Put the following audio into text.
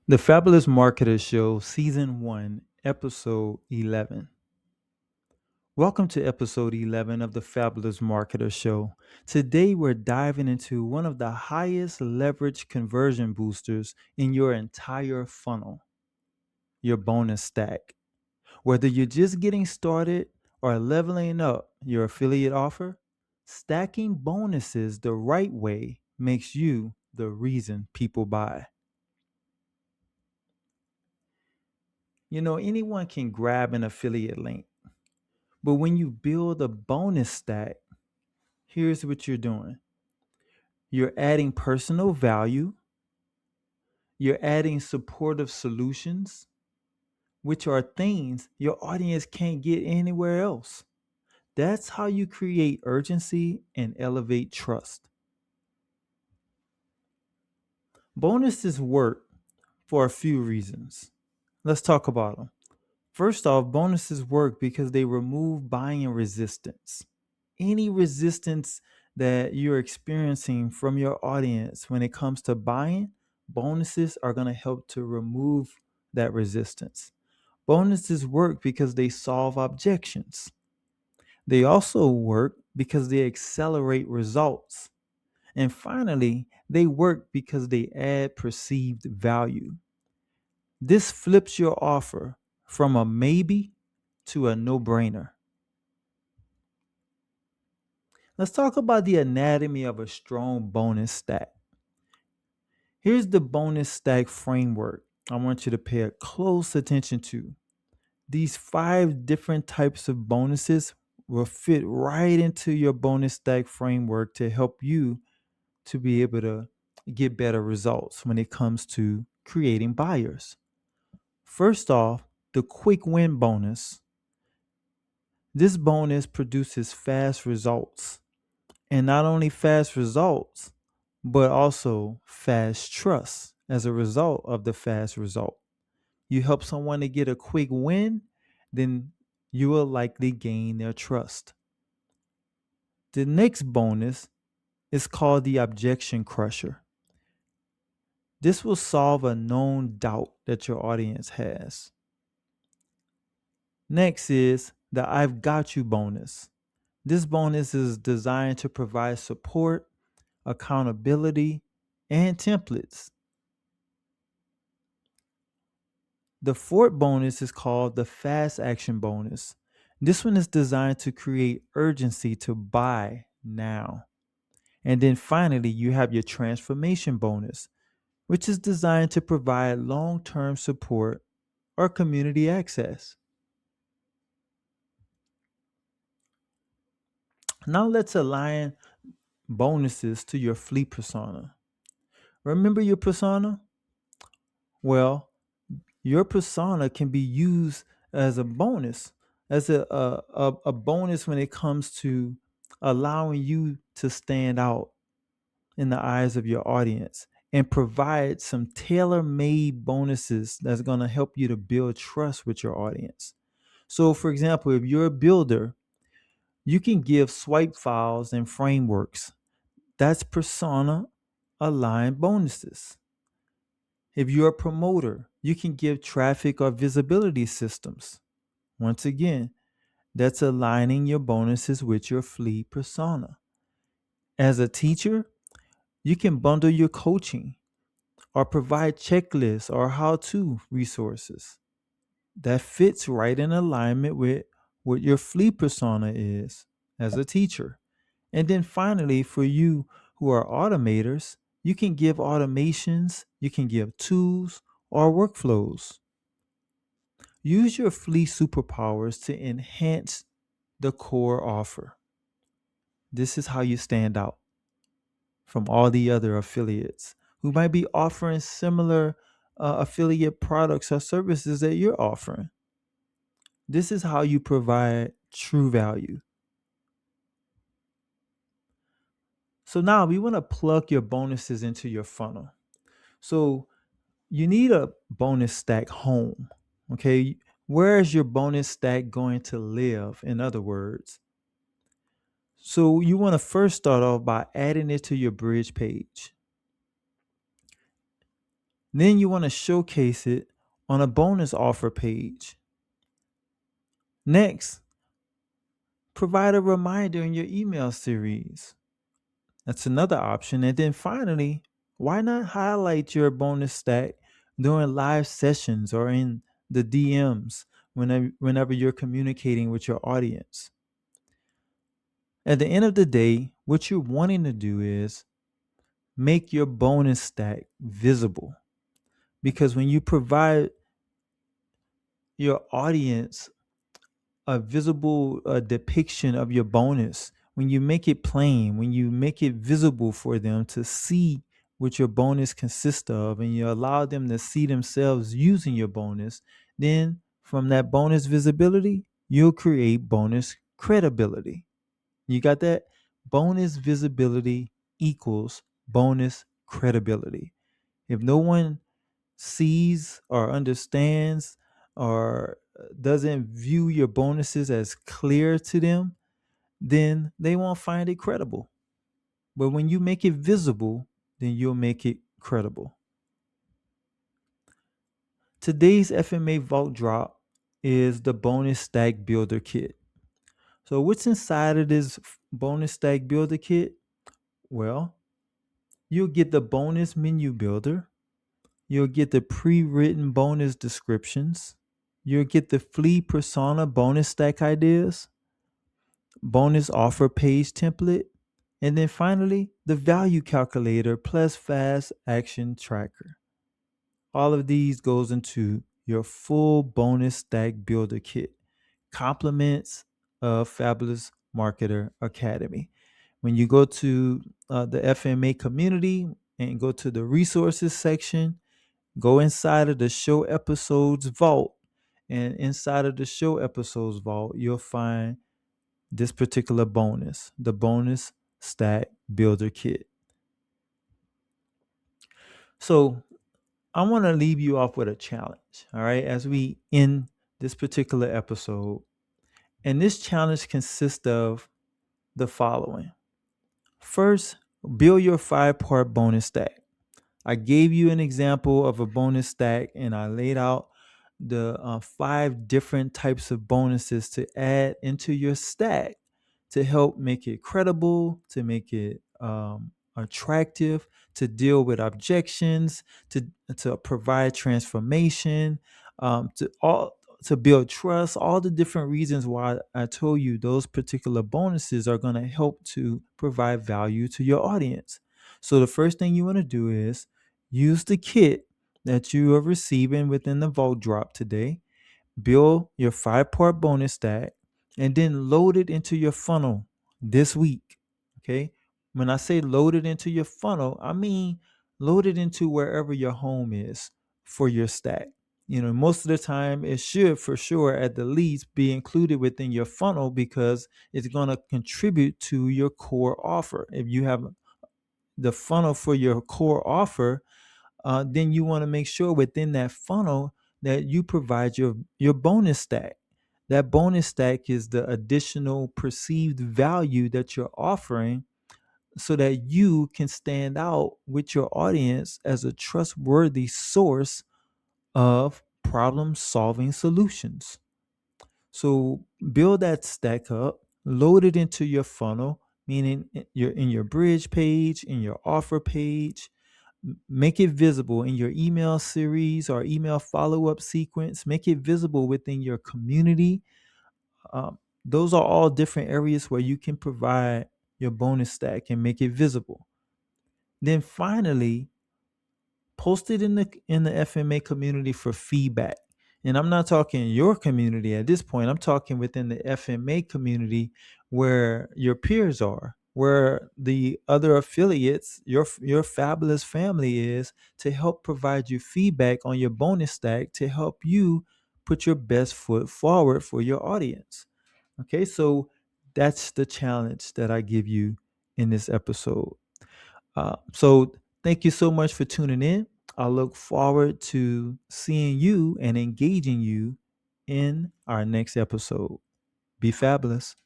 The Fabulous Marketer Show, Season 1, Episode 11. Welcome to Episode 11 of the Fabulous Marketer Show. Today, we're diving into one of the highest leverage conversion boosters in your entire funnel, your bonus stack. Whether you're just getting started or leveling up your affiliate offer, stacking bonuses the right way makes you the reason people buy. Anyone can grab an affiliate link. But when you build a bonus stack, here's what you're doing. You're adding personal value, you're adding supportive solutions, which are things your audience can't get anywhere else. That's how you create urgency and elevate trust. Bonuses work for a few reasons. Let's talk about them. First off, bonuses work because they remove buying resistance. Any resistance that you're experiencing from your audience when it comes to buying, bonuses are going to help to remove that resistance. Bonuses work because they solve objections. They also work because they accelerate results. And finally, they work because they add perceived value. This flips your offer from a maybe to a no-brainer. Let's talk about the anatomy of a strong bonus stack. Here's the bonus stack framework I want you to pay close attention to. These 5 different types of bonuses will fit right into your bonus stack framework to help you to be able to get better results when it comes to creating buyers. First off, the quick win bonus. This bonus produces fast results. And not only fast results, but also fast trust as a result of the fast result. You help someone to get a quick win, then you will likely gain their trust. The next bonus is called the objection crusher. This will solve a known doubt that your audience has. Next is the I've got you bonus. This bonus is designed to provide support, accountability, and templates. The fourth bonus is called the fast action bonus. This one is designed to create urgency to buy now. And then finally, you have your transformation bonus, which is designed to provide long-term support or community access. Now let's align bonuses to your fleet persona. Remember your persona? Well, your persona can be used as a bonus, as a bonus when it comes to allowing you to stand out in the eyes of your audience and provide some tailor-made bonuses that's going to help you to build trust with your audience. So, for example, if you're a builder, you can give swipe files and frameworks. That's persona aligned bonuses. If you're a promoter, you can give traffic or visibility systems. Once again, that's aligning your bonuses with your fleet persona. As a teacher, you can bundle your coaching or provide checklists or how-to resources. That fits right in alignment with what your fleet persona is as a teacher. And then finally, for you who are automators, you can give automations, you can give tools or workflows. Use your fleet superpowers to enhance the core offer. This is how you stand out from all the other affiliates who might be offering similar affiliate products or services that you're offering. This is how you provide true value. So now we want to plug your bonuses into your funnel. So you need a bonus stack home. Okay. Where is your bonus stack going to live? In other words, so you want to first start off by adding it to your bridge page. Then you want to showcase it on a bonus offer page. Next, provide a reminder in your email series. That's another option. And then finally, why not highlight your bonus stack during live sessions or in the DMs whenever you're communicating with your audience? At the end of the day, what you're wanting to do is make your bonus stack visible. Because when you provide your audience a visible depiction of your bonus, when you make it plain, when you make it visible for them to see what your bonus consists of, and you allow them to see themselves using your bonus, then from that bonus visibility, you'll create bonus credibility. You got that? Bonus visibility equals bonus credibility. If no one sees or understands or doesn't view your bonuses as clear to them, then they won't find it credible. But when you make it visible, then you'll make it credible. Today's FMA Vault Drop is the Bonus Stack Builder Kit. So what's inside of this Bonus Stack Builder Kit? Well, you'll get the bonus menu builder. You'll get the pre-written bonus descriptions. You'll get the flea persona bonus stack ideas, bonus offer page template, and then finally, the value calculator plus fast action tracker. All of these goes into your full bonus stack builder kit. Compliments of Fabulous Marketer Academy. When you go to the FMA community and go to the resources section, go inside of the show episodes vault. And inside of the show episodes vault, you'll find this particular bonus, the bonus stack builder kit. So I want to leave you off with a challenge, all right, as we end this particular episode. And this challenge consists of the following. First, build your 5-part bonus stack. I gave you an example of a bonus stack and I laid out the 5 different types of bonuses to add into your stack to help make it credible, to make it attractive, to deal with objections, to provide transformation, to build trust, all the different reasons why I told you those particular bonuses are going to help to provide value to your audience. So the first thing you want to do is use the kit that you are receiving within the Vault Drop today, build your 5-part bonus stack, and then load it into your funnel this week. Okay. When I say load it into your funnel, I mean load it into wherever your home is for your stack. Most of the time it should for sure at the least be included within your funnel because it's going to contribute to your core offer. If you have the funnel for your core offer, then you want to make sure within that funnel that you provide your bonus stack. That bonus stack is the additional perceived value that you're offering so that you can stand out with your audience as a trustworthy source of problem solving solutions. So build that stack up, load it into your funnel, meaning you're in your bridge page, in your offer page, make it visible in your email series or email follow-up sequence, make it visible within your community. Those are all different areas where you can provide your bonus stack and make it visible. Then finally, post it in the FMA community for feedback. And I'm not talking your community at this point. I'm talking within the FMA community where your peers are, where the other affiliates, your fabulous family is, to help provide you feedback on your bonus stack to help you put your best foot forward for your audience. Okay, so that's the challenge that I give you in this episode. So thank you so much for tuning in. I look forward to seeing you and engaging you in our next episode. Be fabulous.